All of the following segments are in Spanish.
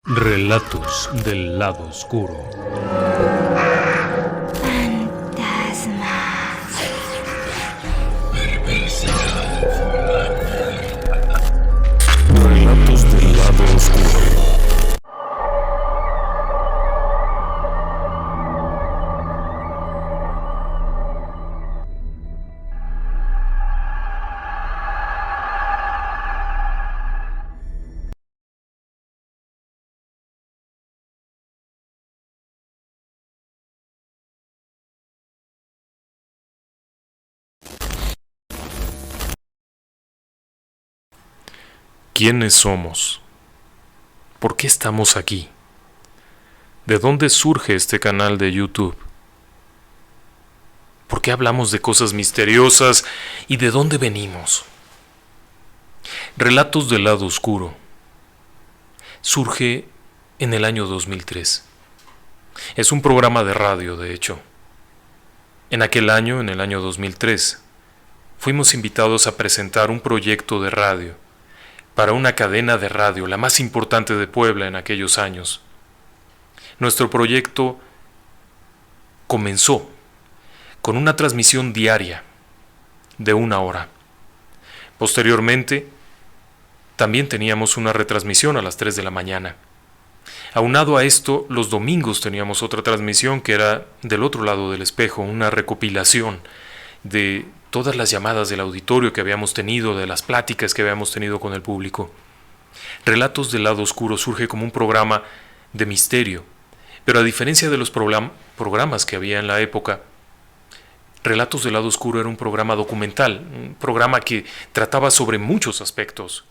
Relatos del lado oscuro. Relatos del lado oscuro. ¿Quiénes somos? ¿Por qué estamos aquí? ¿De dónde surge este canal de YouTube? ¿Por qué hablamos de cosas misteriosas y de dónde venimos? Relatos del lado oscuro surge en el año 2003. Es un programa de radio, de hecho. En aquel año, en el año 2003, fuimos invitados a presentar un proyecto de radio para una cadena de radio, la más importante de Puebla en aquellos años. Nuestro proyecto comenzó con una transmisión diaria de 1 hora. Posteriormente, también teníamos una retransmisión a las 3 de la mañana. Aunado a esto, los domingos teníamos otra transmisión que era del otro lado del espejo, una recopilación de todas las llamadas del auditorio que habíamos tenido, de las pláticas que habíamos tenido con el público. Relatos del lado oscuro surge como un programa de misterio, pero a diferencia de los programas que había en la época, Relatos del lado oscuro era un programa documental, un programa que trataba sobre muchos aspectos.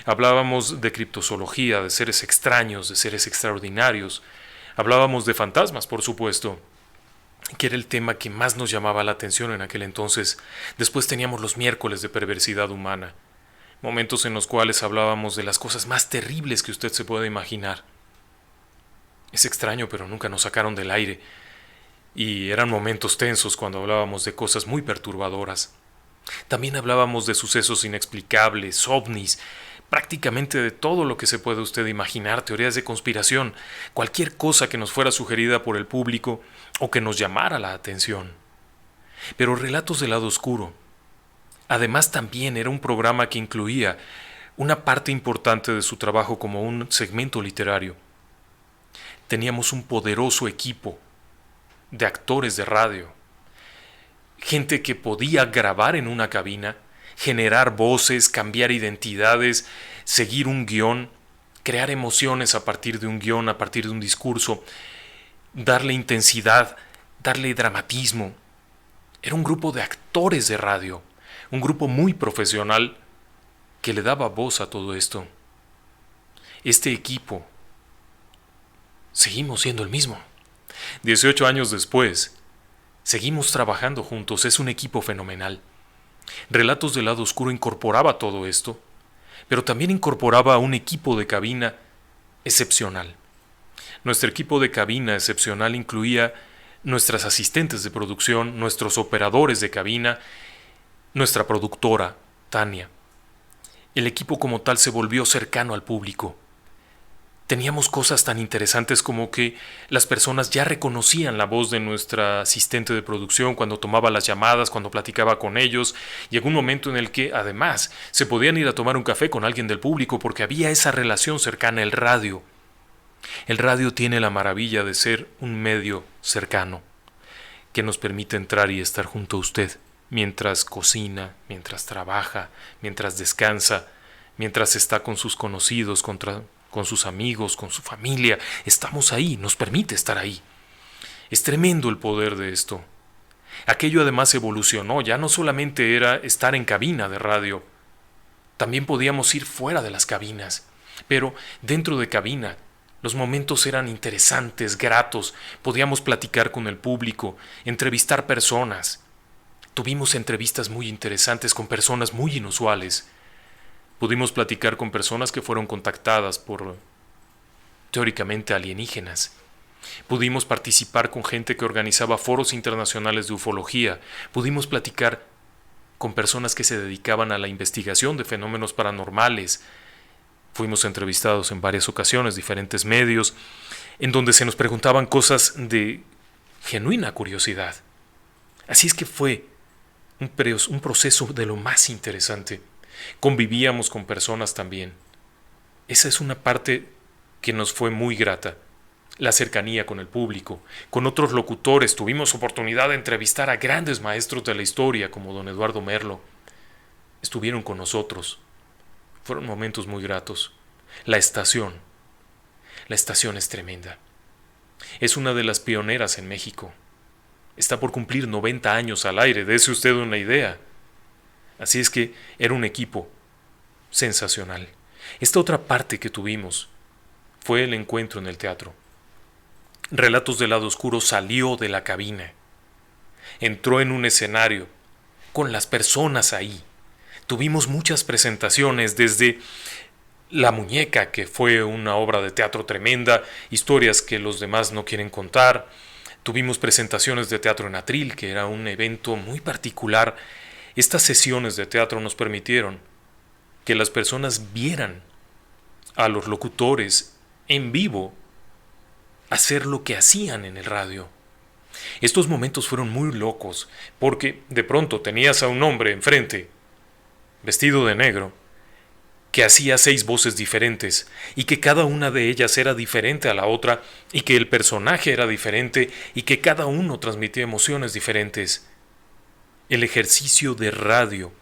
Hablábamos de criptozoología, de seres extraños, de seres extraordinarios. Hablábamos de fantasmas, por supuesto, que era el tema que más nos llamaba la atención en aquel entonces. Después teníamos los miércoles de perversidad humana, momentos en los cuales hablábamos de las cosas más terribles que usted se pueda imaginar. Es extraño, pero nunca nos sacaron del aire, y eran momentos tensos cuando hablábamos de cosas muy perturbadoras. También hablábamos de sucesos inexplicables, ovnis, prácticamente de todo lo que se puede usted imaginar, teorías de conspiración, cualquier cosa que nos fuera sugerida por el público o que nos llamara la atención. Pero Relatos del lado oscuro, además, también era un programa que incluía una parte importante de su trabajo como un segmento literario. Teníamos un poderoso equipo de actores de radio, gente que podía grabar en una cabina, generar voces, cambiar identidades, seguir un guión, crear emociones a partir de un guión, a partir de un discurso, darle intensidad, darle dramatismo. Era un grupo de actores de radio, un grupo muy profesional que le daba voz a todo esto. Este equipo, seguimos siendo el mismo. 18 años después, seguimos trabajando juntos, es un equipo fenomenal. Relatos del lado oscuro incorporaba todo esto, pero también incorporaba un equipo de cabina excepcional. Nuestro equipo de cabina excepcional incluía nuestras asistentes de producción, nuestros operadores de cabina, nuestra productora, Tania. El equipo como tal se volvió cercano al público. Teníamos cosas tan interesantes como que las personas ya reconocían la voz de nuestra asistente de producción cuando tomaba las llamadas, cuando platicaba con ellos. Llegó un momento en el que, además, se podían ir a tomar un café con alguien del público porque había esa relación cercana. El radio. El radio tiene la maravilla de ser un medio cercano que nos permite entrar y estar junto a usted mientras cocina, mientras trabaja, mientras descansa, mientras está con sus conocidos, con sus amigos, con su familia. Estamos ahí, nos permite estar ahí. Es tremendo el poder de esto. Aquello además evolucionó, ya no solamente era estar en cabina de radio, también podíamos ir fuera de las cabinas, pero dentro de cabina los momentos eran interesantes, gratos, podíamos platicar con el público, entrevistar personas. Tuvimos entrevistas muy interesantes con personas muy inusuales. Pudimos platicar con personas que fueron contactadas por, teóricamente, alienígenas. Pudimos participar con gente que organizaba foros internacionales de ufología. Pudimos platicar con personas que se dedicaban a la investigación de fenómenos paranormales. Fuimos entrevistados en varias ocasiones, diferentes medios, en donde se nos preguntaban cosas de genuina curiosidad. Así es que fue un proceso de lo más interesante. Convivíamos con personas también. Esa es una parte que nos fue muy grata. La cercanía con el público, con otros locutores. Tuvimos oportunidad de entrevistar a grandes maestros de la historia como don Eduardo Merlo. Estuvieron con nosotros. Fueron momentos muy gratos. La estación es tremenda. Es una de las pioneras en México. Está por cumplir 90 años al aire, dése usted una idea. Así es que era un equipo sensacional. Esta otra parte que tuvimos fue el encuentro en el teatro. Relatos del lado oscuro salió de la cabina, entró en un escenario, con las personas ahí. Tuvimos muchas presentaciones, desde La Muñeca, que fue una obra de teatro tremenda, historias que los demás no quieren contar. Tuvimos presentaciones de teatro en atril, que era un evento muy particular. Estas sesiones de teatro nos permitieron que las personas vieran a los locutores en vivo hacer lo que hacían en el radio. Estos momentos fueron muy locos, porque de pronto tenías a un hombre enfrente, vestido de negro, que hacía 6 voces diferentes, y que cada una de ellas era diferente a la otra, y que el personaje era diferente, y que cada uno transmitía emociones diferentes. El ejercicio de radio,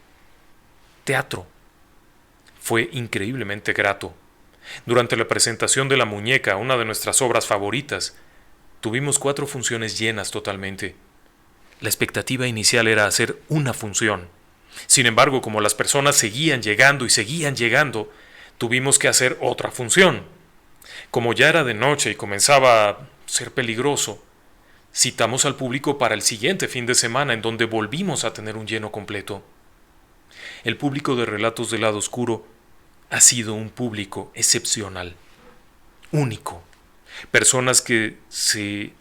teatro, fue increíblemente grato. Durante la presentación de La Muñeca, una de nuestras obras favoritas, tuvimos 4 funciones llenas totalmente. La expectativa inicial era hacer una función. Sin embargo, como las personas seguían llegando y seguían llegando, tuvimos que hacer otra función. Como ya era de noche y comenzaba a ser peligroso, citamos al público para el siguiente fin de semana, en donde volvimos a tener un lleno completo. El público de Relatos del Lado Oscuro ha sido un público excepcional, único. Personas que se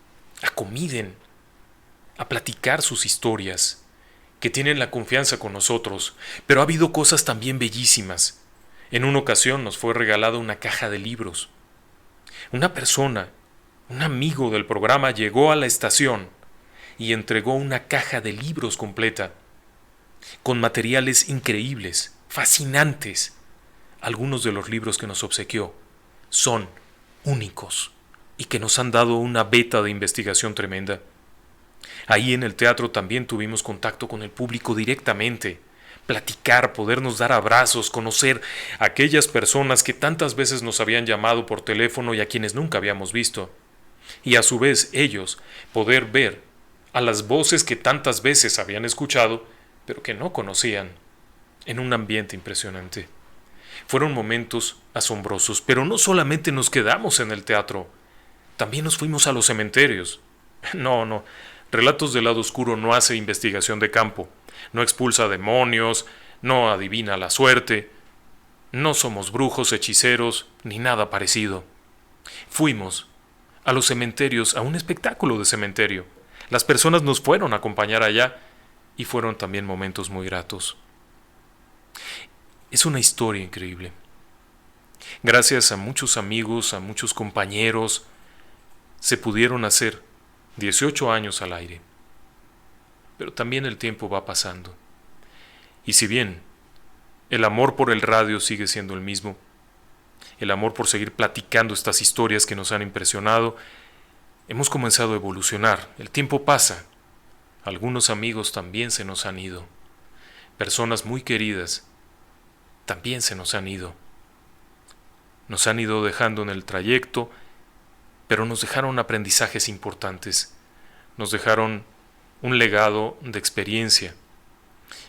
acomiden a platicar sus historias, que tienen la confianza con nosotros, pero ha habido cosas también bellísimas. En una ocasión nos fue regalada una caja de libros. Una persona, un amigo del programa, llegó a la estación y entregó una caja de libros completa, con materiales increíbles, fascinantes. Algunos de los libros que nos obsequió son únicos y que nos han dado una beta de investigación tremenda. Ahí en el teatro también tuvimos contacto con el público directamente, platicar, podernos dar abrazos, conocer a aquellas personas que tantas veces nos habían llamado por teléfono y a quienes nunca habíamos visto. Y a su vez ellos poder ver a las voces que tantas veces habían escuchado, pero que no conocían, en un ambiente impresionante. Fueron momentos asombrosos, pero no solamente nos quedamos en el teatro, también nos fuimos a los cementerios. No, Relatos del Lado Oscuro no hace investigación de campo, no expulsa demonios, no adivina la suerte, no somos brujos, hechiceros, ni nada parecido. Fuimos a los cementerios, a un espectáculo de cementerio. Las personas nos fueron a acompañar allá y fueron también momentos muy gratos. Es una historia increíble. Gracias a muchos amigos, a muchos compañeros, se pudieron hacer 18 años al aire. Pero también el tiempo va pasando. Y si bien el amor por el radio sigue siendo el mismo, el amor por seguir platicando estas historias que nos han impresionado, hemos comenzado a evolucionar. El tiempo pasa. Algunos amigos también se nos han ido. Personas muy queridas también se nos han ido. Nos han ido dejando en el trayecto, pero nos dejaron aprendizajes importantes. Nos dejaron un legado de experiencia,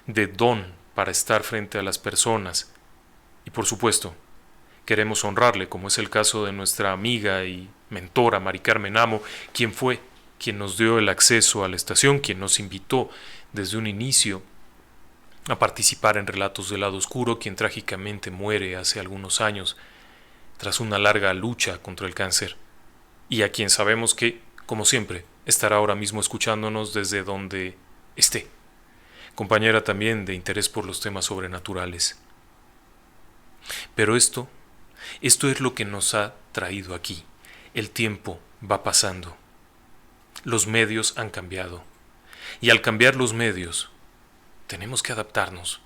de don para estar frente a las personas. Y por supuesto, queremos honrarle, como es el caso de nuestra amiga y mentora Mari Carmen Amo, quien nos dio el acceso a la estación, quien nos invitó desde un inicio a participar en Relatos del Lado Oscuro, quien trágicamente muere hace algunos años tras una larga lucha contra el cáncer, y a quien sabemos que, como siempre, estará ahora mismo escuchándonos desde donde esté. Compañera también de interés por los temas sobrenaturales. Pero esto Esto es lo que nos ha traído aquí. El tiempo va pasando. Los medios han cambiado. Y al cambiar los medios, tenemos que adaptarnos.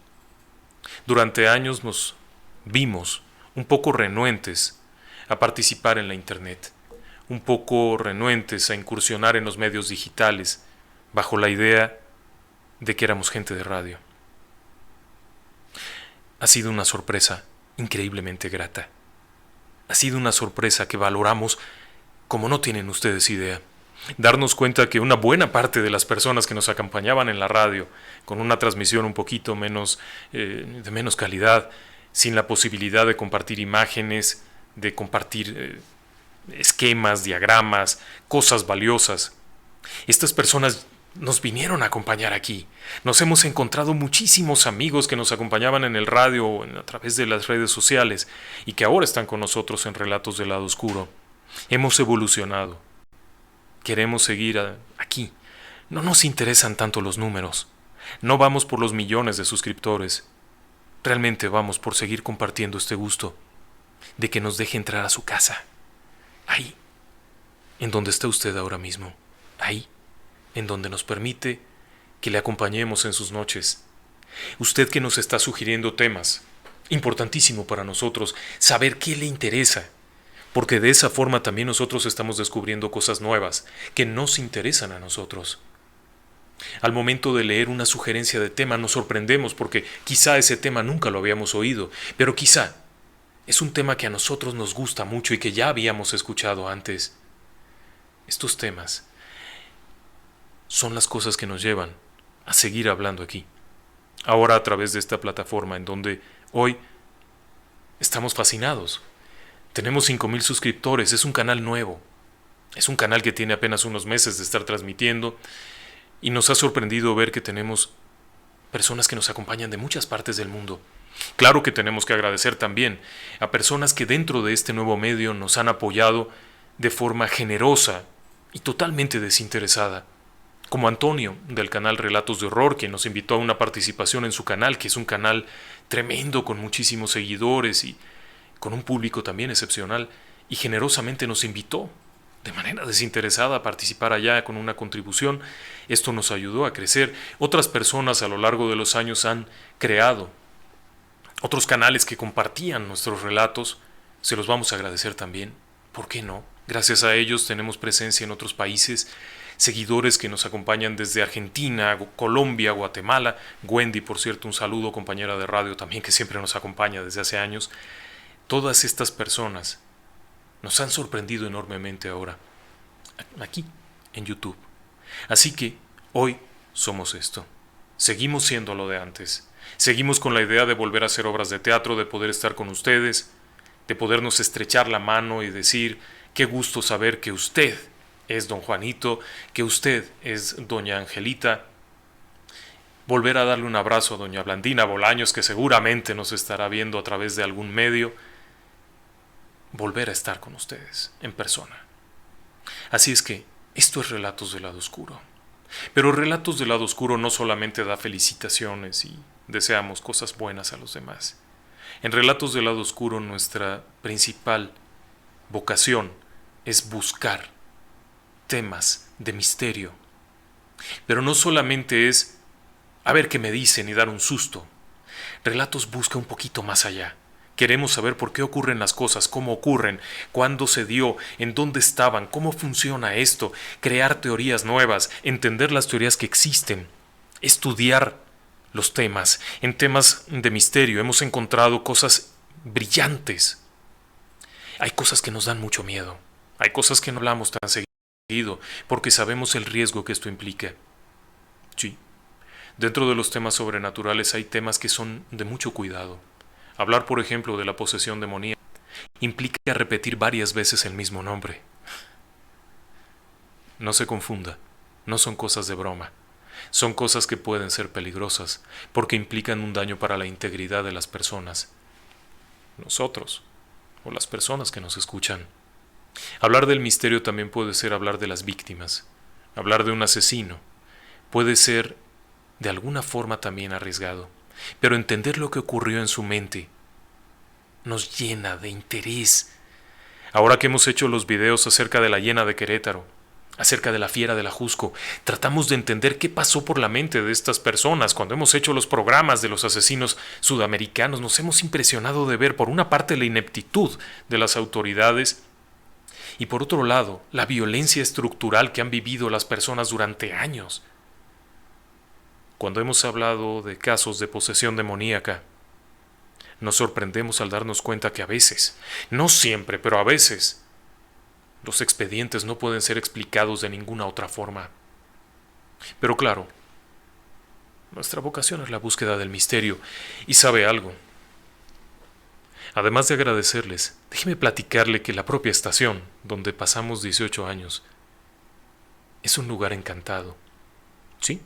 Durante años nos vimos un poco renuentes a participar en la Internet, un poco renuentes a incursionar en los medios digitales, bajo la idea de que éramos gente de radio. Ha sido una sorpresa increíblemente grata. Ha sido una sorpresa que valoramos como no tienen ustedes idea. Darnos cuenta que una buena parte de las personas que nos acompañaban en la radio, con una transmisión un poquito menos, de menos calidad, sin la posibilidad de compartir imágenes, de compartir esquemas, diagramas, cosas valiosas, estas personas nos vinieron a acompañar aquí. Nos hemos encontrado muchísimos amigos que nos acompañaban en el radio o a través de las redes sociales y que ahora están con nosotros en Relatos del Lado Oscuro. Hemos evolucionado. Queremos seguir aquí. No nos interesan tanto los números. No vamos por los millones de suscriptores. Realmente vamos por seguir compartiendo este gusto de que nos deje entrar a su casa. Ahí, en donde está usted ahora mismo. Ahí, en donde nos permite que le acompañemos en sus noches. Usted que nos está sugiriendo temas, importantísimo para nosotros saber qué le interesa, porque de esa forma también nosotros estamos descubriendo cosas nuevas que nos interesan a nosotros. Al momento de leer una sugerencia de tema nos sorprendemos porque quizá ese tema nunca lo habíamos oído, pero quizá es un tema que a nosotros nos gusta mucho y que ya habíamos escuchado antes. Estos temas son las cosas que nos llevan a seguir hablando aquí. Ahora a través de esta plataforma en donde hoy estamos fascinados. Tenemos 5,000 suscriptores, es un canal nuevo. Es un canal que tiene apenas unos meses de estar transmitiendo y nos ha sorprendido ver que tenemos personas que nos acompañan de muchas partes del mundo. Claro que tenemos que agradecer también a personas que dentro de este nuevo medio nos han apoyado de forma generosa y totalmente desinteresada. Como Antonio, del canal Relatos de Horror, que nos invitó a una participación en su canal, que es un canal tremendo con muchísimos seguidores y con un público también excepcional, y generosamente nos invitó de manera desinteresada a participar allá con una contribución. Esto nos ayudó a crecer. Otras personas a lo largo de los años han creado otros canales que compartían nuestros relatos. Se los vamos a agradecer también. ¿Por qué no? Gracias a ellos tenemos presencia en otros países, seguidores que nos acompañan desde Argentina, Colombia, Guatemala. Wendy, por cierto, un saludo, compañera de radio también, que siempre nos acompaña desde hace años. Todas estas personas nos han sorprendido enormemente ahora, aquí, en YouTube. Así que hoy somos esto. Seguimos siendo lo de antes. Seguimos con la idea de volver a hacer obras de teatro, de poder estar con ustedes, de podernos estrechar la mano y decir, qué gusto saber que usted es don Juanito, que usted es doña Angelita. Volver a darle un abrazo a doña Blandina Bolaños, que seguramente nos estará viendo a través de algún medio. Volver a estar con ustedes en persona. Así es que esto es Relatos del Lado Oscuro. Pero Relatos del Lado Oscuro no solamente da felicitaciones y deseamos cosas buenas a los demás. En Relatos del Lado Oscuro nuestra principal vocación es buscar temas de misterio. Pero no solamente es a ver qué me dicen y dar un susto. Relatos busca un poquito más allá. Queremos saber por qué ocurren las cosas, cómo ocurren, cuándo se dio, en dónde estaban, cómo funciona esto, crear teorías nuevas, entender las teorías que existen, estudiar los temas. En temas de misterio hemos encontrado cosas brillantes. Hay cosas que nos dan mucho miedo, hay cosas que no hablamos tan seguido porque sabemos el riesgo que esto implica. Sí, dentro de los temas sobrenaturales hay temas que son de mucho cuidado. Hablar, por ejemplo, de la posesión demoníaca implica repetir varias veces el mismo nombre. No se confunda, no son cosas de broma. Son cosas que pueden ser peligrosas porque implican un daño para la integridad de las personas. Nosotros, o las personas que nos escuchan. Hablar del misterio también puede ser hablar de las víctimas. Hablar de un asesino puede ser de alguna forma también arriesgado. Pero entender lo que ocurrió en su mente nos llena de interés. Ahora que hemos hecho los videos acerca de la hiena de Querétaro, acerca de la fiera del Ajusco, tratamos de entender qué pasó por la mente de estas personas. Cuando hemos hecho los programas de los asesinos sudamericanos, nos hemos impresionado de ver, por una parte, la ineptitud de las autoridades y, por otro lado, la violencia estructural que han vivido las personas durante años. Cuando hemos hablado de casos de posesión demoníaca, nos sorprendemos al darnos cuenta que a veces, no siempre, pero a veces, los expedientes no pueden ser explicados de ninguna otra forma. Pero claro, nuestra vocación es la búsqueda del misterio. Y sabe algo. Además de agradecerles, déjeme platicarle que la propia estación, donde pasamos 18 años, es un lugar encantado. ¿Sí?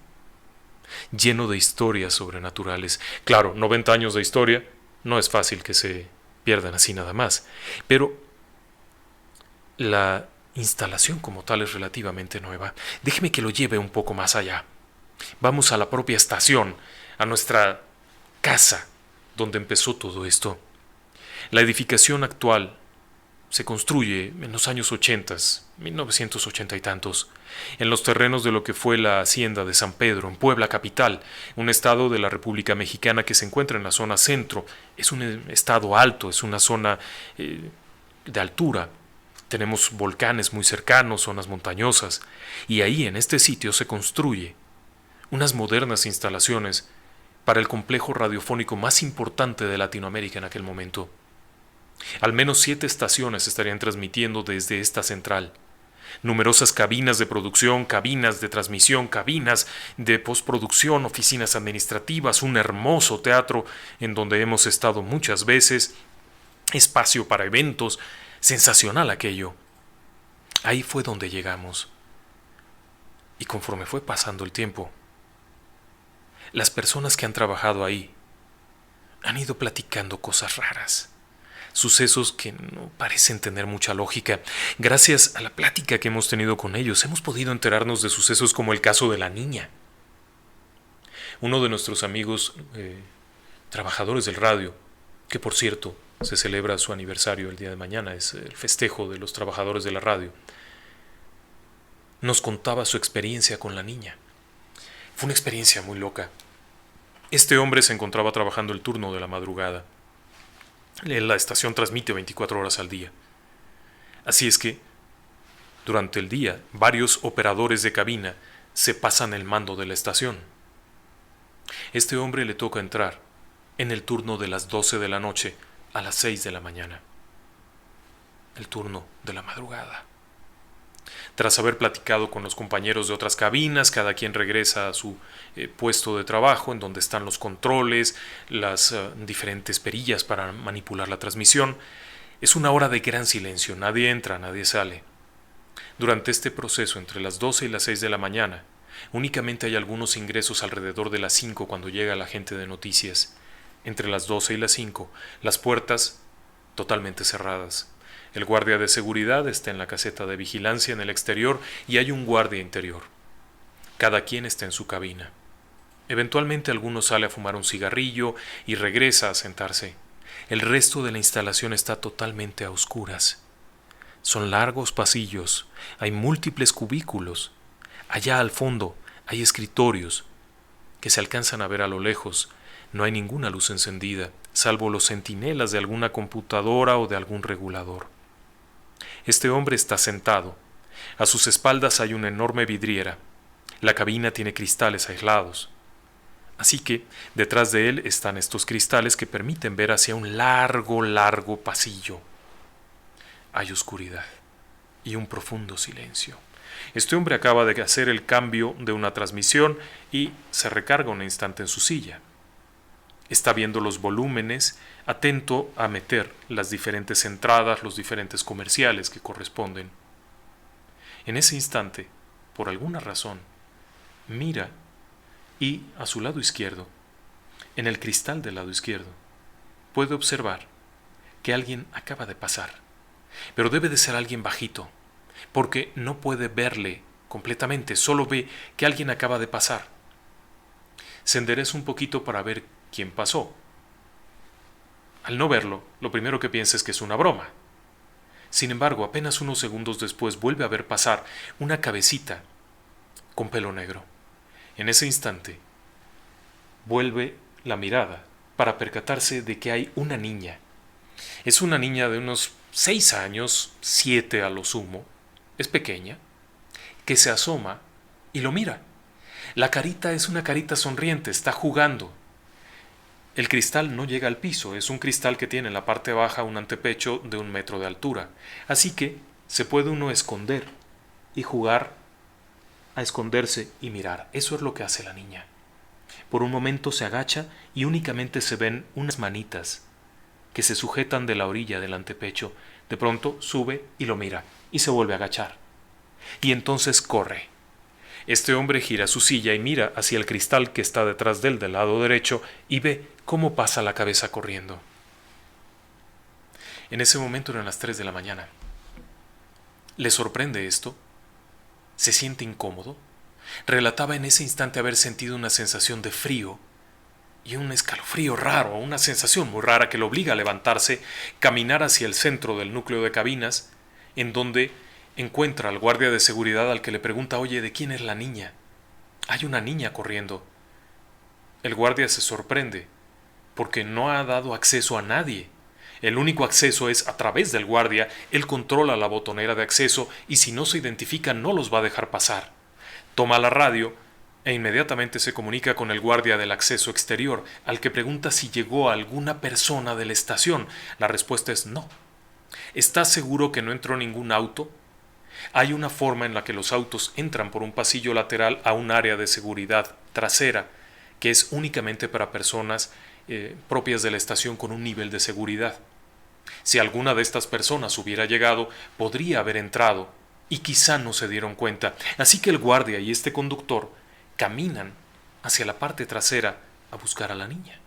Lleno de historias sobrenaturales. Claro, 90 años de historia, no es fácil que se pierdan así nada más. Pero la instalación como tal es relativamente nueva. Déjeme que lo lleve un poco más allá. Vamos a la propia estación, a nuestra casa, donde empezó todo esto. La edificación actual se construye en los años 80, 1980 y tantos, en los terrenos de lo que fue la hacienda de San Pedro, en Puebla capital, un estado de la República Mexicana que se encuentra en la zona centro. Es un estado alto, es una zona de altura. Tenemos volcanes muy cercanos, zonas montañosas, y ahí en este sitio se construye unas modernas instalaciones para el complejo radiofónico más importante de Latinoamérica en aquel momento. Al menos 7 estaciones estarían transmitiendo desde esta central. Numerosas cabinas de producción, cabinas de transmisión, cabinas de postproducción, oficinas administrativas, un hermoso teatro en donde hemos estado muchas veces, espacio para eventos, sensacional aquello. Ahí fue donde llegamos. Y conforme fue pasando el tiempo, las personas que han trabajado ahí han ido platicando cosas raras. Sucesos que no parecen tener mucha lógica. Gracias a la plática que hemos tenido con ellos, hemos podido enterarnos de sucesos como el caso de la niña. Uno de nuestros amigos trabajadores del radio, que por cierto se celebra su aniversario el día de mañana, es el festejo de los trabajadores de la radio, nos contaba su experiencia con la niña. Fue una experiencia muy loca. Este hombre se encontraba trabajando el turno de la madrugada. La estación transmite 24 horas al día. Así es que, durante el día, varios operadores de cabina se pasan el mando de la estación. Este hombre le toca entrar en el turno de las 12 de la noche a las 6 de la mañana. El turno de la madrugada. Tras haber platicado con los compañeros de otras cabinas, cada quien regresa a su puesto de trabajo, en donde están los controles, las diferentes perillas para manipular la transmisión. Es una hora de gran silencio, nadie entra, nadie sale. Durante este proceso, entre las 12 y las 6 de la mañana, únicamente hay algunos ingresos alrededor de las 5 cuando llega la gente de noticias. Entre las 12 y las 5, las puertas totalmente cerradas. El guardia de seguridad está en la caseta de vigilancia en el exterior y hay un guardia interior. Cada quien está en su cabina. Eventualmente alguno sale a fumar un cigarrillo y regresa a sentarse. El resto de la instalación está totalmente a oscuras. Son largos pasillos, hay múltiples cubículos. Allá al fondo hay escritorios que se alcanzan a ver a lo lejos. No hay ninguna luz encendida, salvo los centinelas de alguna computadora o de algún regulador. Este hombre está sentado. A sus espaldas hay una enorme vidriera. La cabina tiene cristales aislados. Así que detrás de él están estos cristales que permiten ver hacia un largo pasillo. Hay oscuridad y un profundo silencio. Este hombre acaba de hacer el cambio de una transmisión y se recarga un instante en su silla. Está viendo los volúmenes, atento a meter las diferentes entradas, los diferentes comerciales que corresponden. En ese instante, por alguna razón, mira y a su lado izquierdo, en el cristal del lado izquierdo, puede observar que alguien acaba de pasar, pero debe de ser alguien bajito, porque no puede verle completamente, solo ve que alguien acaba de pasar. Se endereza un poquito para ver quién pasó. Al no verlo, lo primero que piensa es que es una broma. Sin embargo, apenas unos segundos después vuelve a ver pasar una cabecita con pelo negro. En ese instante, vuelve la mirada para percatarse de que hay una niña. Es una niña de unos 6 años, 7 a lo sumo, es pequeña, que se asoma y lo mira. La carita es una carita sonriente, está jugando. El cristal no llega al piso, es un cristal que tiene en la parte baja un antepecho de 1 metro de altura. Así que se puede uno esconder y jugar a esconderse y mirar. Eso es lo que hace la niña. Por un momento se agacha y únicamente se ven unas manitas que se sujetan de la orilla del antepecho. De pronto sube y lo mira y se vuelve a agachar. Y entonces corre. Este hombre gira su silla y mira hacia el cristal que está detrás de él del lado derecho y ve cómo pasa la cabeza corriendo. En ese momento eran las 3 de la mañana. ¿Le sorprende esto? ¿Se siente incómodo? Relataba en ese instante haber sentido una sensación de frío y un escalofrío raro, una sensación muy rara que lo obliga a levantarse, caminar hacia el centro del núcleo de cabinas, en donde encuentra al guardia de seguridad al que le pregunta: oye, ¿de quién es la niña? Hay una niña corriendo. El guardia se sorprende porque no ha dado acceso a nadie. El único acceso es a través del guardia. Él controla la botonera de acceso y si no se identifican no los va a dejar pasar. Toma la radio e inmediatamente se comunica con el guardia del acceso exterior, al que pregunta si llegó alguna persona de la estación. La respuesta es no. ¿Estás seguro que no entró ningún auto? Hay una forma en la que los autos entran por un pasillo lateral a un área de seguridad trasera, que es únicamente para personas propias de la estación con un nivel de seguridad. Si alguna de estas personas hubiera llegado, podría haber entrado, y quizá no se dieron cuenta. Así que el guardia y este conductor caminan hacia la parte trasera a buscar a la niña.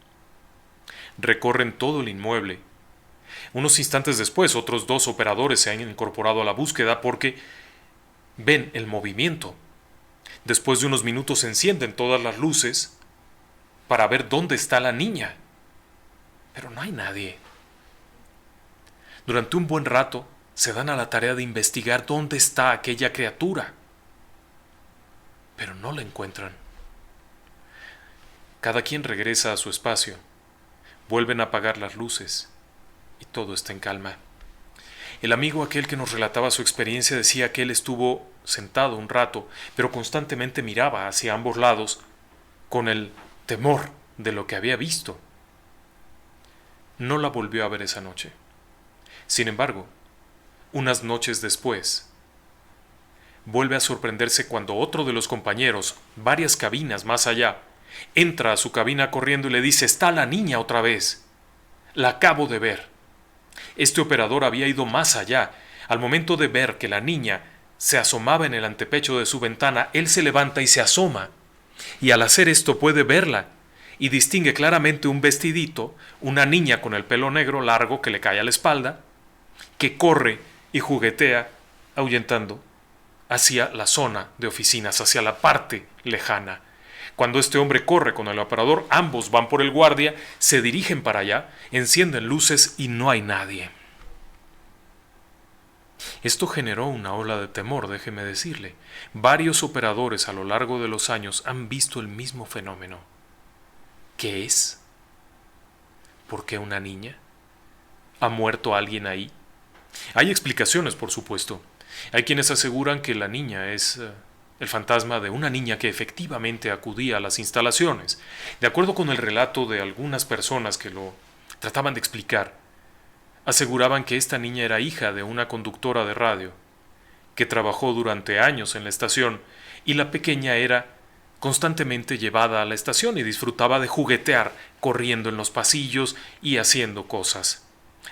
Recorren todo el inmueble. Unos instantes después, otros 2 operadores se han incorporado a la búsqueda porque ven el movimiento. Después de unos minutos se encienden todas las luces para ver dónde está la niña. Pero no hay nadie. Durante un buen rato se dan a la tarea de investigar dónde está aquella criatura. Pero no la encuentran. Cada quien regresa a su espacio. Vuelven a apagar las luces y todo está en calma. El amigo aquel que nos relataba su experiencia decía que él estuvo sentado un rato, pero constantemente miraba hacia ambos lados con el temor de lo que había visto. No la volvió a ver esa noche. Sin embargo, unas noches después, vuelve a sorprenderse cuando otro de los compañeros, varias cabinas más allá, entra a su cabina corriendo y le dice: «Está la niña otra vez. La acabo de ver». Este operador había ido más allá. Al momento de ver que la niña se asomaba en el antepecho de su ventana, él se levanta y se asoma. Y al hacer esto puede verla y distingue claramente un vestidito, una niña con el pelo negro largo que le cae a la espalda, que corre y juguetea, ahuyentando, hacia la zona de oficinas, hacia la parte lejana. Cuando este hombre corre con el operador, ambos van por el guardia, se dirigen para allá, encienden luces y no hay nadie. Esto generó una ola de temor, déjeme decirle. Varios operadores a lo largo de los años han visto el mismo fenómeno. ¿Qué es? ¿Por qué una niña? ¿Ha muerto alguien ahí? Hay explicaciones, por supuesto. Hay quienes aseguran que la niña es el fantasma de una niña que efectivamente acudía a las instalaciones. De acuerdo con el relato de algunas personas que lo trataban de explicar, aseguraban que esta niña era hija de una conductora de radio, que trabajó durante años en la estación, y la pequeña era constantemente llevada a la estación y disfrutaba de juguetear, corriendo en los pasillos y haciendo cosas.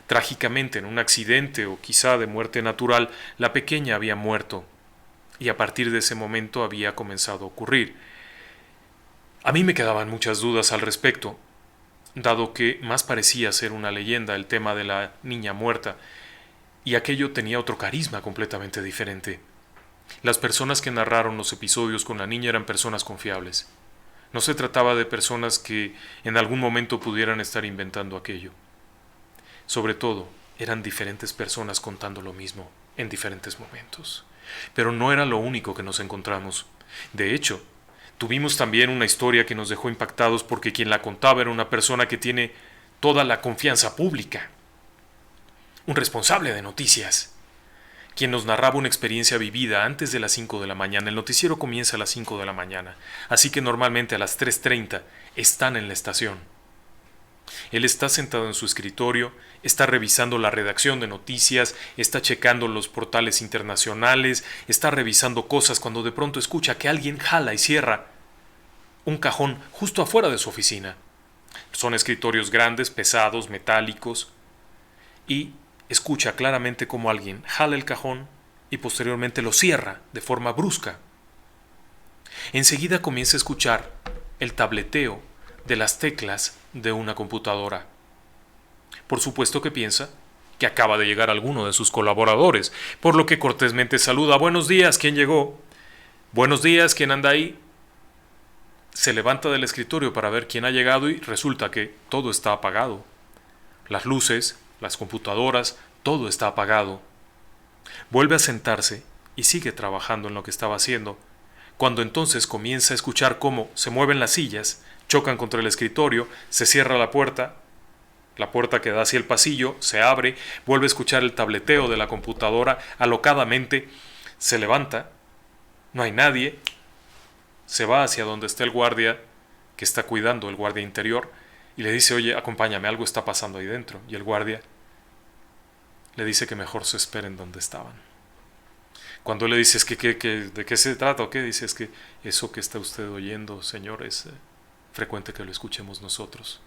Trágicamente, en un accidente o quizá de muerte natural, la pequeña había muerto, y a partir de ese momento había comenzado a ocurrir. A mí me quedaban muchas dudas al respecto, dado que más parecía ser una leyenda el tema de la niña muerta, y aquello tenía otro carisma completamente diferente. Las personas que narraron los episodios con la niña eran personas confiables. No se trataba de personas que en algún momento pudieran estar inventando aquello. Sobre todo, eran diferentes personas contando lo mismo en diferentes momentos. Pero no era lo único que nos encontramos. De hecho, tuvimos también una historia que nos dejó impactados porque quien la contaba era una persona que tiene toda la confianza pública. Un responsable de noticias, quien nos narraba una experiencia vivida antes de las 5 de la mañana. El noticiero comienza a las 5 de la mañana, así que normalmente a las 3:30 están en la estación. Él está sentado en su escritorio, está revisando la redacción de noticias, está checando los portales internacionales, está revisando cosas cuando de pronto escucha que alguien jala y cierra un cajón justo afuera de su oficina. Son escritorios grandes, pesados, metálicos, y escucha claramente cómo alguien jala el cajón y posteriormente lo cierra de forma brusca. Enseguida comienza a escuchar el tableteo de las teclas de una computadora. Por supuesto que piensa que acaba de llegar alguno de sus colaboradores, por lo que cortésmente saluda: buenos días, ¿quién llegó? Buenos días, ¿quién anda ahí? Se levanta del escritorio para ver quién ha llegado y resulta que todo está apagado. Las luces, las computadoras, todo está apagado. Vuelve a sentarse y sigue trabajando en lo que estaba haciendo, cuando entonces comienza a escuchar cómo se mueven las sillas, chocan contra el escritorio, se cierra la puerta que da hacia el pasillo, se abre, vuelve a escuchar el tableteo de la computadora alocadamente, se levanta, no hay nadie, se va hacia donde está el guardia que está cuidando, el guardia interior, y le dice: oye, acompáñame, algo está pasando ahí dentro. Y el guardia le dice que mejor se esperen donde estaban. Cuando le dices ¿de qué se trata o qué? Dice: es que eso que está usted oyendo, señor, es frecuente que lo escuchemos nosotros.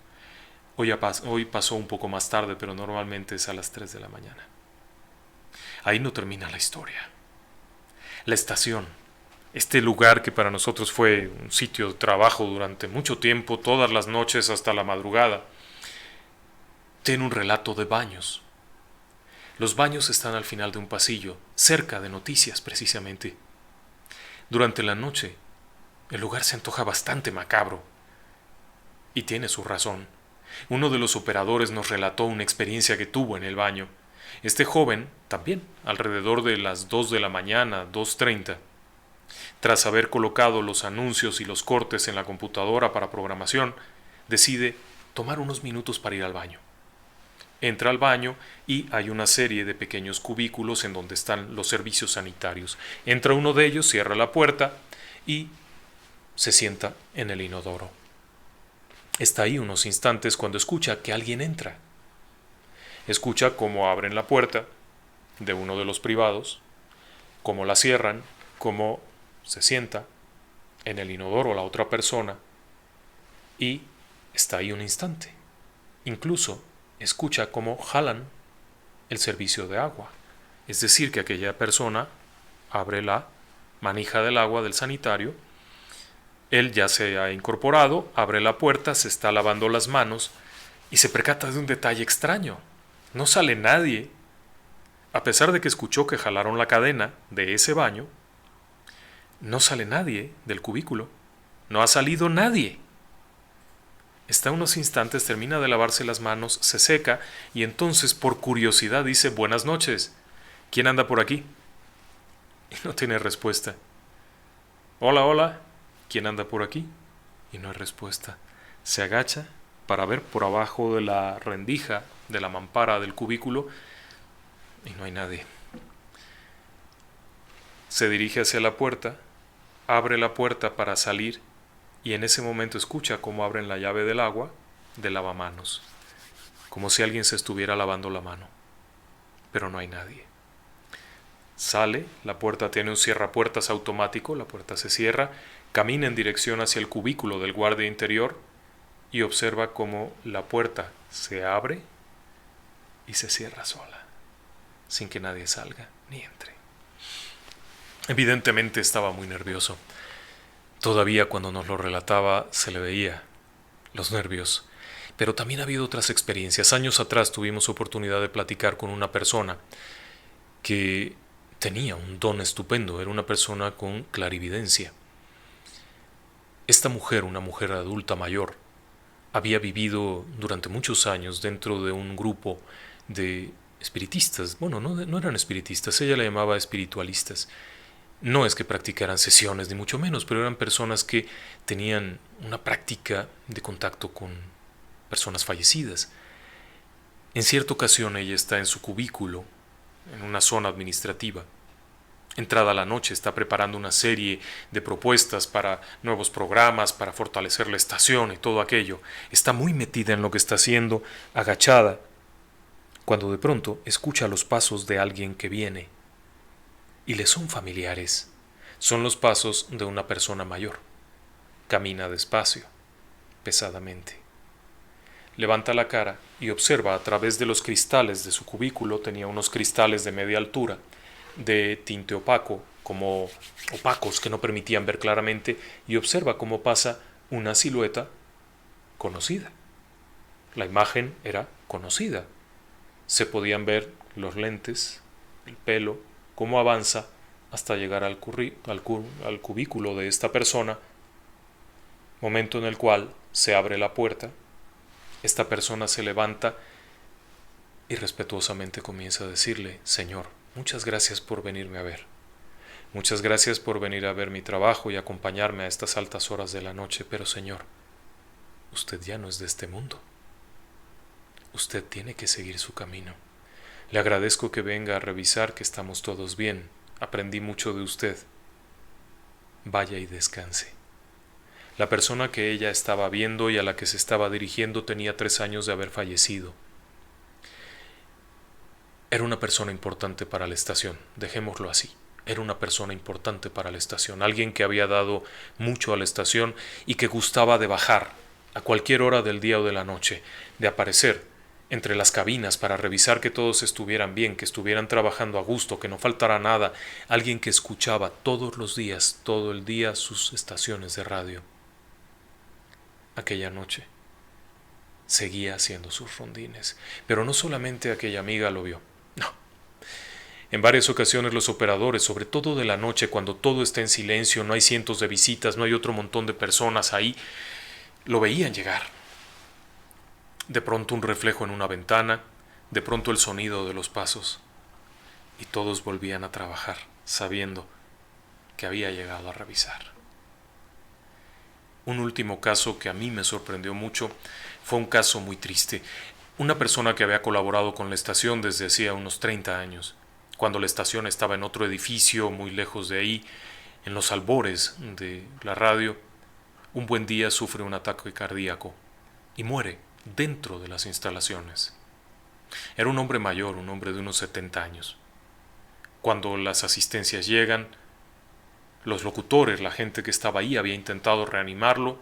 Hoy pasó un poco más tarde, pero normalmente es a las 3 de la mañana. Ahí no termina la historia. La estación, este lugar que para nosotros fue un sitio de trabajo durante mucho tiempo, todas las noches hasta la madrugada, tiene un relato de baños. Los baños están al final de un pasillo, cerca de noticias precisamente. Durante la noche, el lugar se antoja bastante macabro. Y tiene su razón. Uno de los operadores nos relató una experiencia que tuvo en el baño. Este joven, también, alrededor de las 2 de la mañana, 2:30, tras haber colocado los anuncios y los cortes en la computadora para programación, decide tomar unos minutos para ir al baño. Entra al baño y hay una serie de pequeños cubículos en donde están los servicios sanitarios. Entra uno de ellos, cierra la puerta y se sienta en el inodoro. Está ahí unos instantes cuando escucha que alguien entra. Escucha cómo abren la puerta de uno de los privados, cómo la cierran, cómo se sienta en el inodoro la otra persona y está ahí un instante. Incluso escucha cómo jalan el servicio de agua. Es decir, que aquella persona abre la manija del agua del sanitario. Él ya se ha incorporado, abre la puerta, se está lavando las manos y se percata de un detalle extraño. No sale nadie. A pesar de que escuchó que jalaron la cadena de ese baño, no sale nadie del cubículo. No ha salido nadie. Está unos instantes, termina de lavarse las manos, se seca y entonces por curiosidad dice: buenas noches, ¿quién anda por aquí? Y no tiene respuesta. Hola, hola, ¿quién anda por aquí? Y no hay respuesta. Se agacha para ver por abajo de la rendija, de la mampara del cubículo, y no hay nadie. Se dirige hacia la puerta, abre la puerta para salir y en ese momento escucha cómo abren la llave del agua del lavamanos, como si alguien se estuviera lavando la mano, pero no hay nadie. Sale, la puerta tiene un cierrapuertas automático, la puerta se cierra, camina en dirección hacia el cubículo del guardia interior y observa cómo la puerta se abre y se cierra sola, sin que nadie salga ni entre. Evidentemente estaba muy nervioso. Todavía cuando nos lo relataba se le veía los nervios. Pero también ha habido otras experiencias. Años atrás tuvimos oportunidad de platicar con una persona que tenía un don estupendo. Era una persona con clarividencia. Esta mujer, una mujer adulta mayor, había vivido durante muchos años dentro de un grupo de espiritistas. Bueno, no eran espiritistas, ella le llamaba espiritualistas. No es que practicaran sesiones, ni mucho menos, pero eran personas que tenían una práctica de contacto con personas fallecidas. En cierta ocasión ella está en su cubículo, en una zona administrativa. Entrada la noche está preparando una serie de propuestas para nuevos programas, para fortalecer la estación y todo aquello. Está muy metida en lo que está haciendo, agachada, cuando de pronto escucha los pasos de alguien que viene. Y le son familiares. Son los pasos de una persona mayor. Camina despacio, pesadamente. Levanta la cara y observa a través de los cristales de su cubículo. Tenía unos cristales de media altura, de tinte opaco, como opacos que no permitían ver claramente, y observa cómo pasa una silueta conocida. La imagen era conocida. Se podían ver los lentes, el pelo, cómo avanza hasta llegar al cubículo de esta persona, momento en el cual se abre la puerta, esta persona se levanta y respetuosamente comienza a decirle: Señor, muchas gracias por venirme a ver. Muchas gracias por venir a ver mi trabajo y acompañarme a estas altas horas de la noche, pero Señor, usted ya no es de este mundo. Usted tiene que seguir su camino. Le agradezco que venga a revisar que estamos todos bien. Aprendí mucho de usted. Vaya y descanse. La persona que ella estaba viendo y a la que se estaba dirigiendo tenía 3 años de haber fallecido. Era una persona importante para la estación, dejémoslo así. Era una persona importante para la estación, alguien que había dado mucho a la estación y que gustaba de bajar a cualquier hora del día o de la noche, de aparecer entre las cabinas para revisar que todos estuvieran bien, que estuvieran trabajando a gusto, que no faltara nada, alguien que escuchaba todos los días, todo el día, sus estaciones de radio. Aquella noche seguía haciendo sus rondines, pero no solamente aquella amiga lo vio, no. En varias ocasiones los operadores, sobre todo de la noche, cuando todo está en silencio, no hay cientos de visitas, no hay otro montón de personas ahí, lo veían llegar. De pronto un reflejo en una ventana, de pronto el sonido de los pasos, y todos volvían a trabajar, sabiendo que había llegado a revisar. Un último caso que a mí me sorprendió mucho fue un caso muy triste. Una persona que había colaborado con la estación desde hacía unos 30 años, cuando la estación estaba en otro edificio muy lejos de ahí, en los albores de la radio, un buen día sufre un ataque cardíaco y muere dentro de las instalaciones. Era un hombre mayor, un hombre de unos 70 años. Cuando las asistencias llegan, los locutores, la gente que estaba ahí había intentado reanimarlo.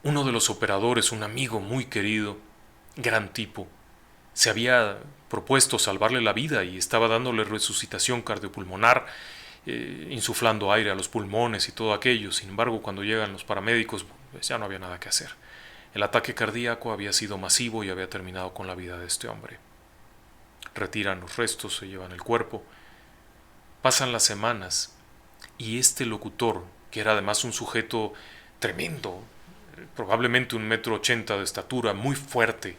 Uno de los operadores, un amigo muy querido, gran tipo, se había propuesto salvarle la vida y estaba dándole resucitación cardiopulmonar, insuflando aire a los pulmones y todo aquello. Sin embargo, cuando llegan los paramédicos, pues ya no había nada que hacer. El ataque cardíaco había sido masivo y había terminado con la vida de este hombre. Retiran los restos, se llevan el cuerpo. Pasan las semanas y este locutor, que era además un sujeto tremendo, probablemente 1,80 m de estatura, muy fuerte,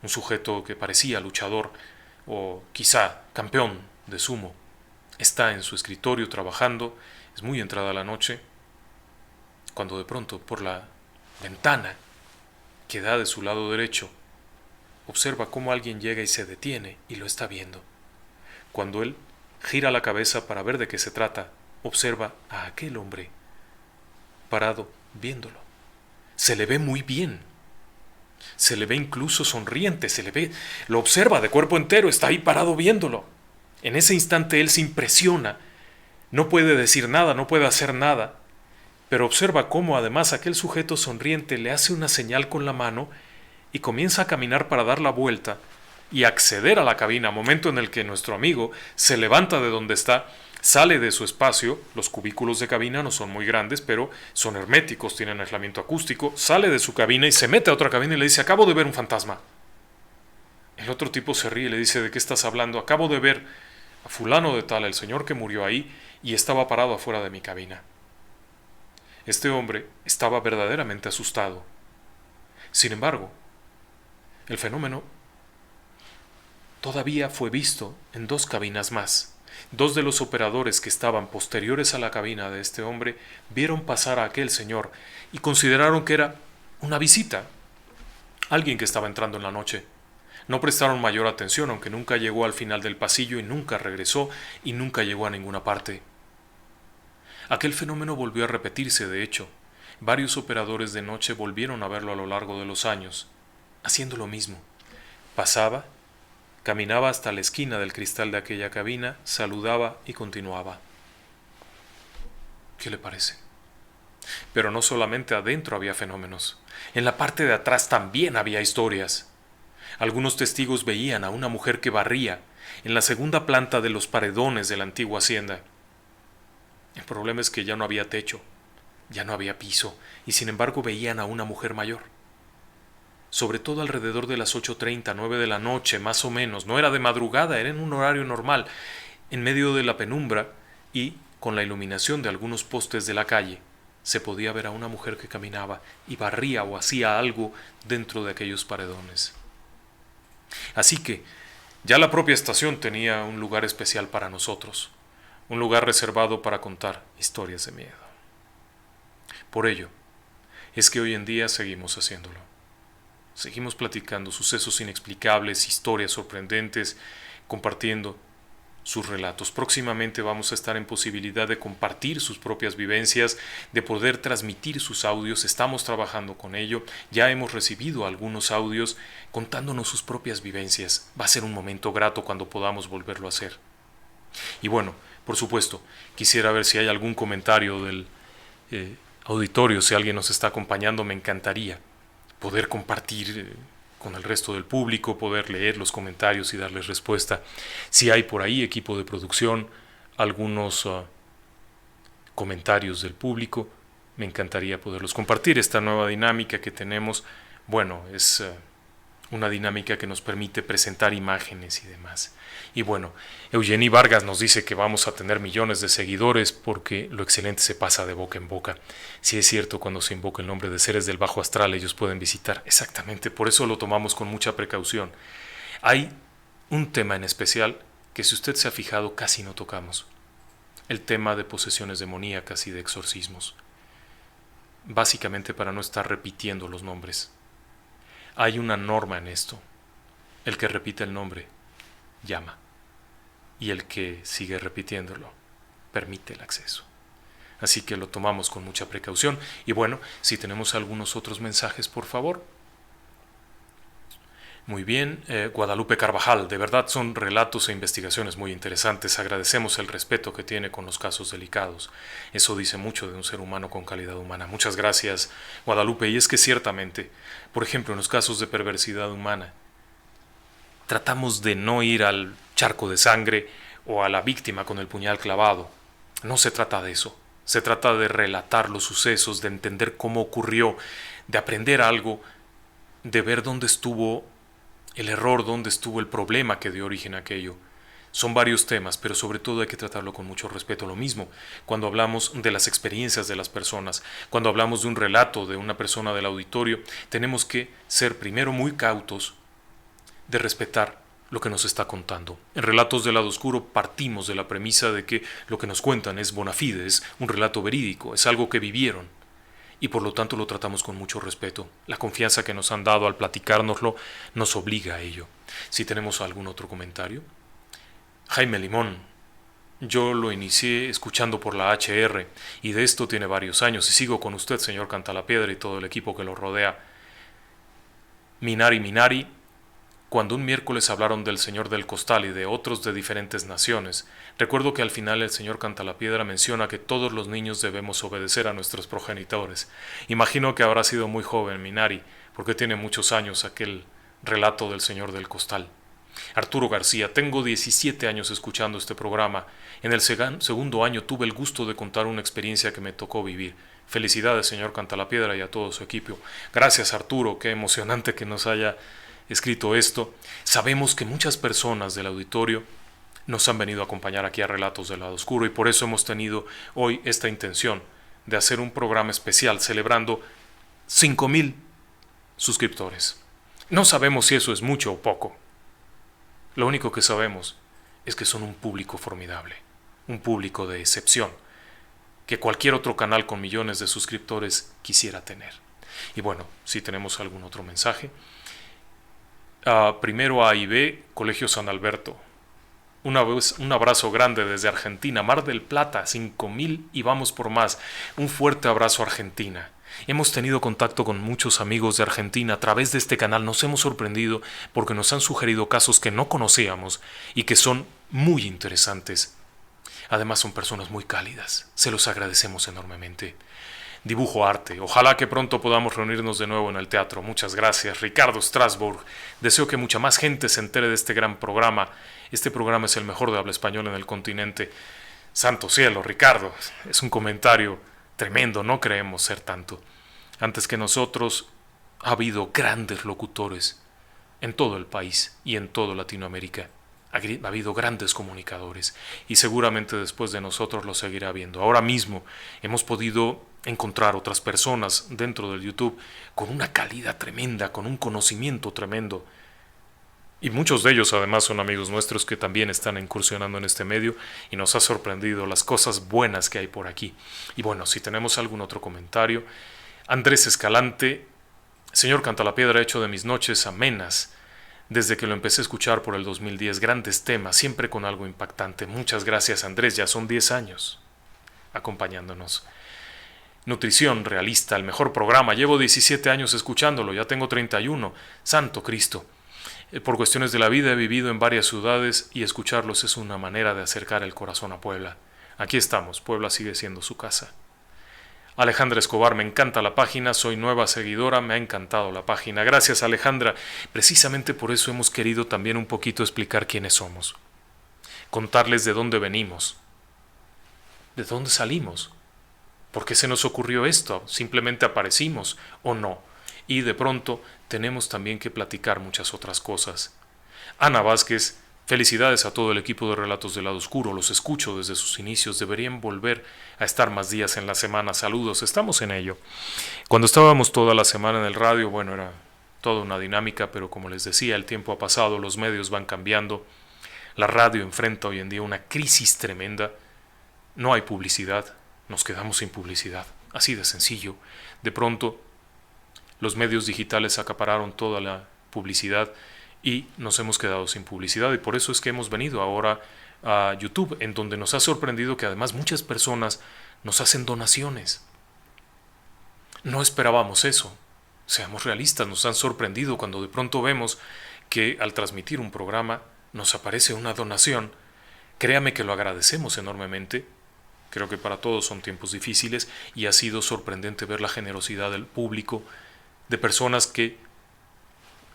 un sujeto que parecía luchador o quizá campeón de sumo, está en su escritorio trabajando, es muy entrada la noche, cuando de pronto por la ventana que da de su lado derecho, observa cómo alguien llega y se detiene y lo está viendo. Cuando él gira la cabeza para ver de qué se trata, observa a aquel hombre parado viéndolo. Se le ve muy bien, se le ve incluso sonriente, lo observa de cuerpo entero, está ahí parado viéndolo. En ese instante él se impresiona, no puede decir nada, no puede hacer nada, pero observa cómo además aquel sujeto sonriente le hace una señal con la mano y comienza a caminar para dar la vuelta y acceder a la cabina, momento en el que nuestro amigo se levanta de donde está, sale de su espacio, los cubículos de cabina no son muy grandes, pero son herméticos, tienen aislamiento acústico, sale de su cabina y se mete a otra cabina y le dice: acabo de ver un fantasma. El otro tipo se ríe y le dice: ¿de qué estás hablando? Acabo de ver a fulano de tal, el señor que murió ahí, y estaba parado afuera de mi cabina. Este hombre estaba verdaderamente asustado. Sin embargo, el fenómeno Todavía fue visto en 2 cabinas más. 2 de los operadores que estaban posteriores a la cabina de este hombre vieron pasar a aquel señor y consideraron que era una visita, alguien que estaba entrando en la noche. No prestaron mayor atención, aunque nunca llegó al final del pasillo y nunca regresó y nunca llegó a ninguna parte. Aquel fenómeno volvió a repetirse, de hecho. Varios operadores de noche volvieron a verlo a lo largo de los años, haciendo lo mismo. Pasaba, caminaba hasta la esquina del cristal de aquella cabina, saludaba y continuaba. ¿Qué le parece? Pero no solamente adentro había fenómenos. En la parte de atrás también había historias. Algunos testigos veían a una mujer que barría en la segunda planta de los paredones de la antigua hacienda. El problema es que ya no había techo, ya no había piso, y sin embargo veían a una mujer mayor. Sobre todo alrededor de las 8:30, 9 de la noche, más o menos. No era de madrugada, era en un horario normal, en medio de la penumbra y con la iluminación de algunos postes de la calle. Se podía ver a una mujer que caminaba y barría o hacía algo dentro de aquellos paredones. Así que ya la propia estación tenía un lugar especial para nosotros, un lugar reservado para contar historias de miedo. Por ello, es que hoy en día seguimos haciéndolo. Seguimos platicando sucesos inexplicables, historias sorprendentes, compartiendo sus relatos. Próximamente vamos a estar en posibilidad de compartir sus propias vivencias, de poder transmitir sus audios. Estamos trabajando con ello. Ya hemos recibido algunos audios contándonos sus propias vivencias. Va a ser un momento grato cuando podamos volverlo a hacer. Y bueno, por supuesto, quisiera ver si hay algún comentario del auditorio, si alguien nos está acompañando. Me encantaría poder compartir con el resto del público, poder leer los comentarios y darles respuesta. Si hay por ahí, equipo de producción, algunos comentarios del público, me encantaría poderlos compartir. Esta nueva dinámica que tenemos, bueno, es una dinámica que nos permite presentar imágenes y demás. Y bueno, Eugenie Vargas nos dice que vamos a tener millones de seguidores porque lo excelente se pasa de boca en boca. Si es cierto, cuando se invoca el nombre de seres del bajo astral, ellos pueden visitar. Exactamente, por eso lo tomamos con mucha precaución. Hay un tema en especial que, si usted se ha fijado, casi no tocamos. El tema de posesiones demoníacas y de exorcismos. Básicamente para no estar repitiendo los nombres. Hay una norma en esto. El que repite el nombre llama, y el que sigue repitiéndolo permite el acceso. Así que lo tomamos con mucha precaución. Y bueno, si tenemos algunos otros mensajes, por favor. Muy bien, Guadalupe Carvajal, de verdad son relatos e investigaciones muy interesantes. Agradecemos el respeto que tiene con los casos delicados. Eso dice mucho de un ser humano con calidad humana. Muchas gracias, Guadalupe. Y es que ciertamente, por ejemplo, en los casos de perversidad humana, tratamos de no ir al charco de sangre o a la víctima con el puñal clavado. No se trata de eso. Se trata de relatar los sucesos, de entender cómo ocurrió, de aprender algo, de ver dónde estuvo el error, dónde estuvo el problema que dio origen a aquello. Son varios temas, pero sobre todo hay que tratarlo con mucho respeto. Lo mismo cuando hablamos de las experiencias de las personas, cuando hablamos de un relato de una persona del auditorio, tenemos que ser primero muy cautos de respetar lo que nos está contando. En Relatos del Lado Oscuro partimos de la premisa de que lo que nos cuentan es bona fide, es un relato verídico, es algo que vivieron, y por lo tanto lo tratamos con mucho respeto. La confianza que nos han dado al platicárnoslo nos obliga a ello. Si tenemos algún otro comentario. Jaime Limón: yo lo inicié escuchando por la HR y de esto tiene varios años y sigo con usted, señor Cantalapiedra, y todo el equipo que lo rodea. Minari: cuando un miércoles hablaron del Señor del Costal y de otros de diferentes naciones, recuerdo que al final el señor Cantalapiedra menciona que todos los niños debemos obedecer a nuestros progenitores. Imagino que habrá sido muy joven, Minari, porque tiene muchos años aquel relato del Señor del Costal. Arturo García: tengo 17 años escuchando este programa. En el segundo año tuve el gusto de contar una experiencia que me tocó vivir. Felicidades, señor Cantalapiedra, y a todo su equipo. Gracias, Arturo, qué emocionante que nos haya escrito esto. Sabemos que muchas personas del auditorio nos han venido a acompañar aquí a Relatos del Lado Oscuro y por eso hemos tenido hoy esta intención de hacer un programa especial celebrando 5,000 suscriptores. No sabemos si eso es mucho o poco. Lo único que sabemos es que son un público formidable, un público de excepción, que cualquier otro canal con millones de suscriptores quisiera tener. Y bueno, si tenemos algún otro mensaje. Primero A y B, Colegio San Alberto. Un abrazo grande desde Argentina, Mar del Plata, 5000 y vamos por más. Un fuerte abrazo a Argentina. Hemos tenido contacto con muchos amigos de Argentina a través de este canal. Nos hemos sorprendido porque nos han sugerido casos que no conocíamos y que son muy interesantes. Además son personas muy cálidas. Se los agradecemos enormemente. Dibujo arte. Ojalá que pronto podamos reunirnos de nuevo en el teatro. Muchas gracias, Ricardo Strasbourg. Deseo que mucha más gente se entere de este gran programa. Este programa es el mejor de habla española en el continente. Santo cielo, Ricardo. Es un comentario tremendo, no creemos ser tanto. Antes que nosotros ha habido grandes locutores en todo el país y en toda Latinoamérica. Ha habido grandes comunicadores y seguramente después de nosotros lo seguirá habiendo. Ahora mismo hemos podido encontrar otras personas dentro del YouTube con una calidad tremenda, con un conocimiento tremendo. Y muchos de ellos además son amigos nuestros que también están incursionando en este medio y nos ha sorprendido las cosas buenas que hay por aquí. Y bueno, si tenemos algún otro comentario. Andrés Escalante, señor Cantalapiedra, ha hecho de mis noches amenas desde que lo empecé a escuchar por el 2010, grandes temas, siempre con algo impactante. Muchas gracias, Andrés, ya son 10 años acompañándonos. Nutrición realista, el mejor programa, llevo 17 años escuchándolo, ya tengo 31, santo Cristo. Por cuestiones de la vida he vivido en varias ciudades y escucharlos es una manera de acercar el corazón a Puebla. Aquí estamos, Puebla sigue siendo su casa. Alejandra Escobar, me encanta la página, soy nueva seguidora, me ha encantado la página. Gracias, Alejandra. Precisamente por eso hemos querido también un poquito explicar quiénes somos. Contarles de dónde venimos, de dónde salimos, por qué se nos ocurrió esto, simplemente aparecimos o no. Y de pronto tenemos también que platicar muchas otras cosas. Ana Vázquez, felicidades a todo el equipo de Relatos del Lado Oscuro, los escucho desde sus inicios, deberían volver a estar más días en la semana, saludos, estamos en ello. Cuando estábamos toda la semana en el radio, bueno, era toda una dinámica, pero como les decía, el tiempo ha pasado, los medios van cambiando, la radio enfrenta hoy en día una crisis tremenda, no hay publicidad, nos quedamos sin publicidad, así de sencillo. De pronto, los medios digitales acapararon toda la publicidad y nos hemos quedado sin publicidad y por eso es que hemos venido ahora a YouTube, en donde nos ha sorprendido que además muchas personas nos hacen donaciones. No esperábamos eso, seamos realistas, nos han sorprendido cuando de pronto vemos que al transmitir un programa nos aparece una donación. Créame que lo agradecemos enormemente, creo que para todos son tiempos difíciles y ha sido sorprendente ver la generosidad del público, de personas que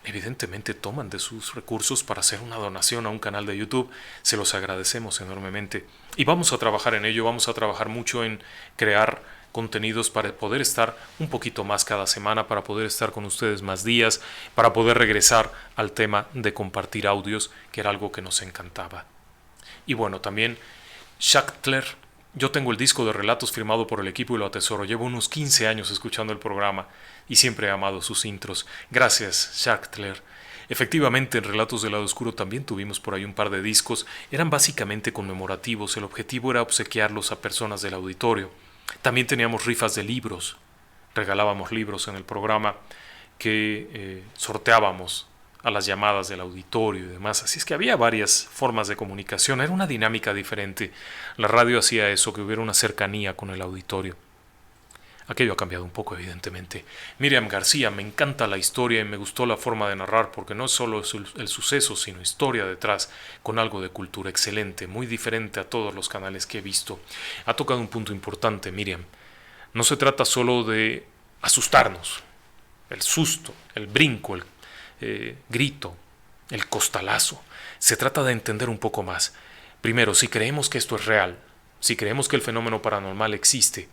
evidentemente toman de sus recursos para hacer una donación a un canal de YouTube. Se los agradecemos enormemente y vamos a trabajar en ello, vamos a trabajar mucho en crear contenidos para poder estar un poquito más cada semana, para poder estar con ustedes más días, para poder regresar al tema de compartir audios, que era algo que nos encantaba. Y bueno, también Schachtler, yo tengo el disco de relatos firmado por el equipo y lo atesoro. Llevo unos 15 años escuchando el programa y siempre he amado sus intros. Gracias, Schachtler. Efectivamente, en Relatos del Lado Oscuro también tuvimos por ahí un par de discos. Eran básicamente conmemorativos. El objetivo era obsequiarlos a personas del auditorio. También teníamos rifas de libros. Regalábamos libros en el programa que sorteábamos a las llamadas del auditorio y demás. Así es que había varias formas de comunicación. Era una dinámica diferente. La radio hacía eso, que hubiera una cercanía con el auditorio. Aquello ha cambiado un poco, evidentemente. Miriam García, me encanta la historia y me gustó la forma de narrar, porque no es solo el suceso, sino historia detrás, con algo de cultura excelente, muy diferente a todos los canales que he visto. Ha tocado un punto importante, Miriam. No se trata solo de asustarnos, el susto, el brinco, el grito, el costalazo. Se trata de entender un poco más. Primero, si creemos que esto es real, si creemos que el fenómeno paranormal existe,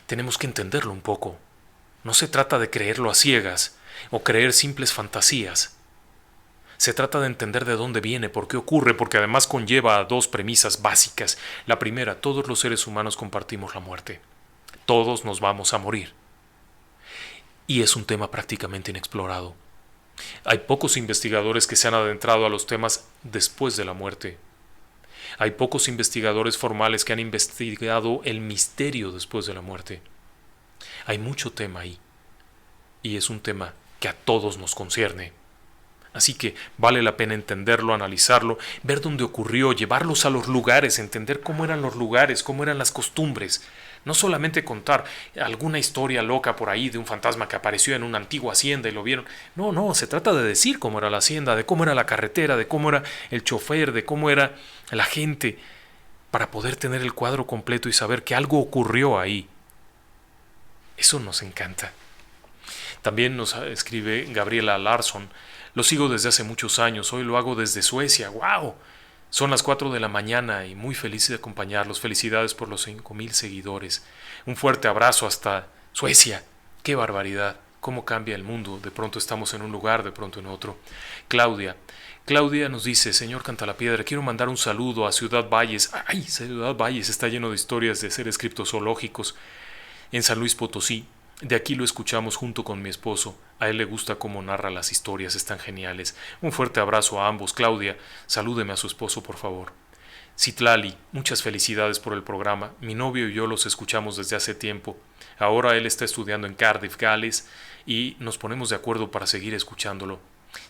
tenemos que entenderlo un poco. No se trata de creerlo a ciegas o creer simples fantasías. Se trata de entender de dónde viene, por qué ocurre, porque además conlleva a dos premisas básicas. La primera, todos los seres humanos compartimos la muerte. Todos nos vamos a morir. Y es un tema prácticamente inexplorado. Hay pocos investigadores que se han adentrado a los temas después de la muerte. Hay pocos investigadores formales que han investigado el misterio después de la muerte. Hay mucho tema ahí, y es un tema que a todos nos concierne. Así que vale la pena entenderlo, analizarlo, ver dónde ocurrió, llevarlos a los lugares, entender cómo eran los lugares, cómo eran las costumbres. No solamente contar alguna historia loca por ahí de un fantasma que apareció en una antigua hacienda y lo vieron. No, se trata de decir cómo era la hacienda, de cómo era la carretera, de cómo era el chofer, de cómo era la gente, para poder tener el cuadro completo y saber que algo ocurrió ahí. Eso nos encanta. También nos escribe Gabriela Larsson. Lo sigo desde hace muchos años, hoy lo hago desde Suecia. ¡Wow! Son las 4 de la mañana y muy feliz de acompañarlos. Felicidades por los 5,000 seguidores. Un fuerte abrazo hasta Suecia. ¡Qué barbaridad! ¿Cómo cambia el mundo? De pronto estamos en un lugar, de pronto en otro. Claudia nos dice: Señor Cantalapiedra, quiero mandar un saludo a Ciudad Valles. ¡Ay! Ciudad Valles está lleno de historias de seres criptozoológicos. En San Luis Potosí. De aquí lo escuchamos junto con mi esposo. A él le gusta cómo narra las historias, están geniales. Un fuerte abrazo a ambos. Claudia, salúdeme a su esposo, por favor. Citlali, muchas felicidades por el programa. Mi novio y yo los escuchamos desde hace tiempo. Ahora él está estudiando en Cardiff, Gales, y nos ponemos de acuerdo para seguir escuchándolo.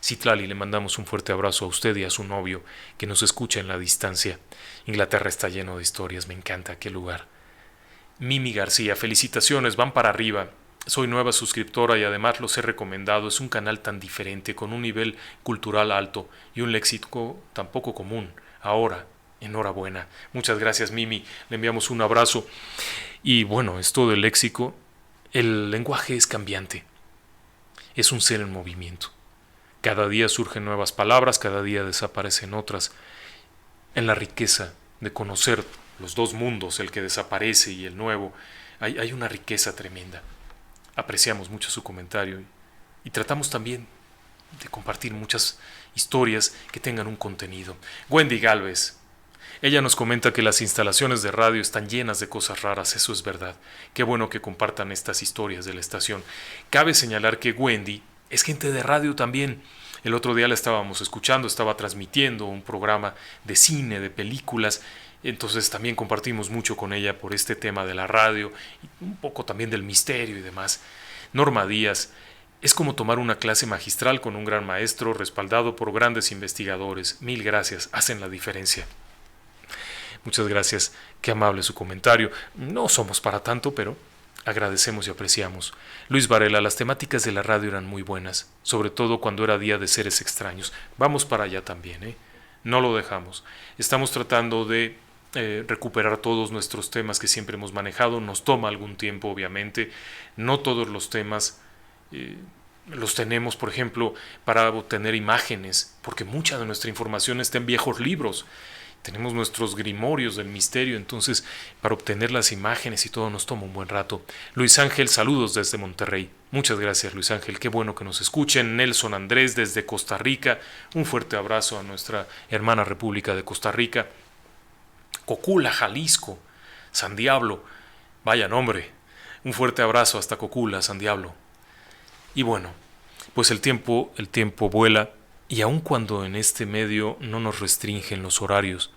Citlali, le mandamos un fuerte abrazo a usted y a su novio, que nos escucha en la distancia. Inglaterra está lleno de historias, me encanta, qué lugar. Mimi García, felicitaciones, van para arriba. Soy nueva suscriptora y además los he recomendado. Es un canal tan diferente, con un nivel cultural alto y un léxico tan poco común. Ahora, enhorabuena. Muchas gracias, Mimi. Le enviamos un abrazo. Y bueno, esto del léxico, el lenguaje es cambiante. Es un ser en movimiento. Cada día surgen nuevas palabras, cada día desaparecen otras. En la riqueza de conocer los dos mundos, el que desaparece y el nuevo, hay una riqueza tremenda. Apreciamos mucho su comentario y tratamos también de compartir muchas historias que tengan un contenido. Wendy Galvez, ella nos comenta que las instalaciones de radio están llenas de cosas raras, eso es verdad. Qué bueno que compartan estas historias de la estación. Cabe señalar que Wendy es gente de radio también. El otro día la estábamos escuchando, estaba transmitiendo un programa de cine, de películas. Entonces también compartimos mucho con ella por este tema de la radio, y un poco también del misterio y demás. Norma Díaz, es como tomar una clase magistral con un gran maestro respaldado por grandes investigadores. Mil gracias, hacen la diferencia. Muchas gracias, qué amable su comentario. No somos para tanto, pero agradecemos y apreciamos. Luis Varela, las temáticas de la radio eran muy buenas, sobre todo cuando era Día de Seres Extraños. Vamos para allá también, ¿eh? No lo dejamos. Estamos tratando de recuperar todos nuestros temas que siempre hemos manejado. Nos toma algún tiempo, obviamente. No todos los temas los tenemos, por ejemplo, para obtener imágenes, porque mucha de nuestra información está en viejos libros. Tenemos nuestros grimorios del misterio, entonces para obtener las imágenes y todo nos toma un buen rato. Luis Ángel, saludos desde Monterrey. Muchas gracias, Luis Ángel, qué bueno que nos escuchen. Nelson Andrés desde Costa Rica, un fuerte abrazo a nuestra hermana República de Costa Rica. Cocula, Jalisco, San Diablo, vaya nombre, un fuerte abrazo hasta Cocula, San Diablo. Y bueno, pues el tiempo vuela, y aun cuando en este medio no nos restringen los horarios,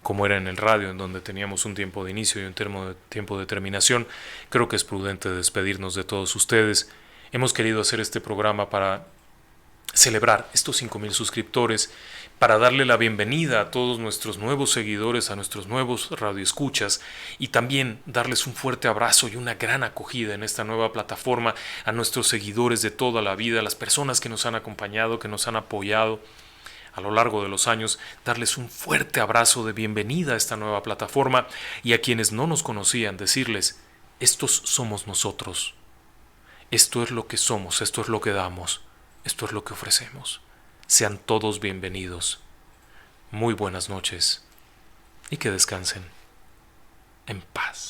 como era en el radio, en donde teníamos un tiempo de inicio y un tiempo de terminación, creo que es prudente despedirnos de todos ustedes. Hemos querido hacer este programa para celebrar estos 5,000 suscriptores, para darle la bienvenida a todos nuestros nuevos seguidores, a nuestros nuevos radioescuchas, y también darles un fuerte abrazo y una gran acogida en esta nueva plataforma a nuestros seguidores de toda la vida, a las personas que nos han acompañado, que nos han apoyado a lo largo de los años, darles un fuerte abrazo de bienvenida a esta nueva plataforma, y a quienes no nos conocían decirles: estos somos nosotros, esto es lo que somos, esto es lo que damos, esto es lo que ofrecemos. Sean todos bienvenidos. Muy buenas noches y que descansen en paz.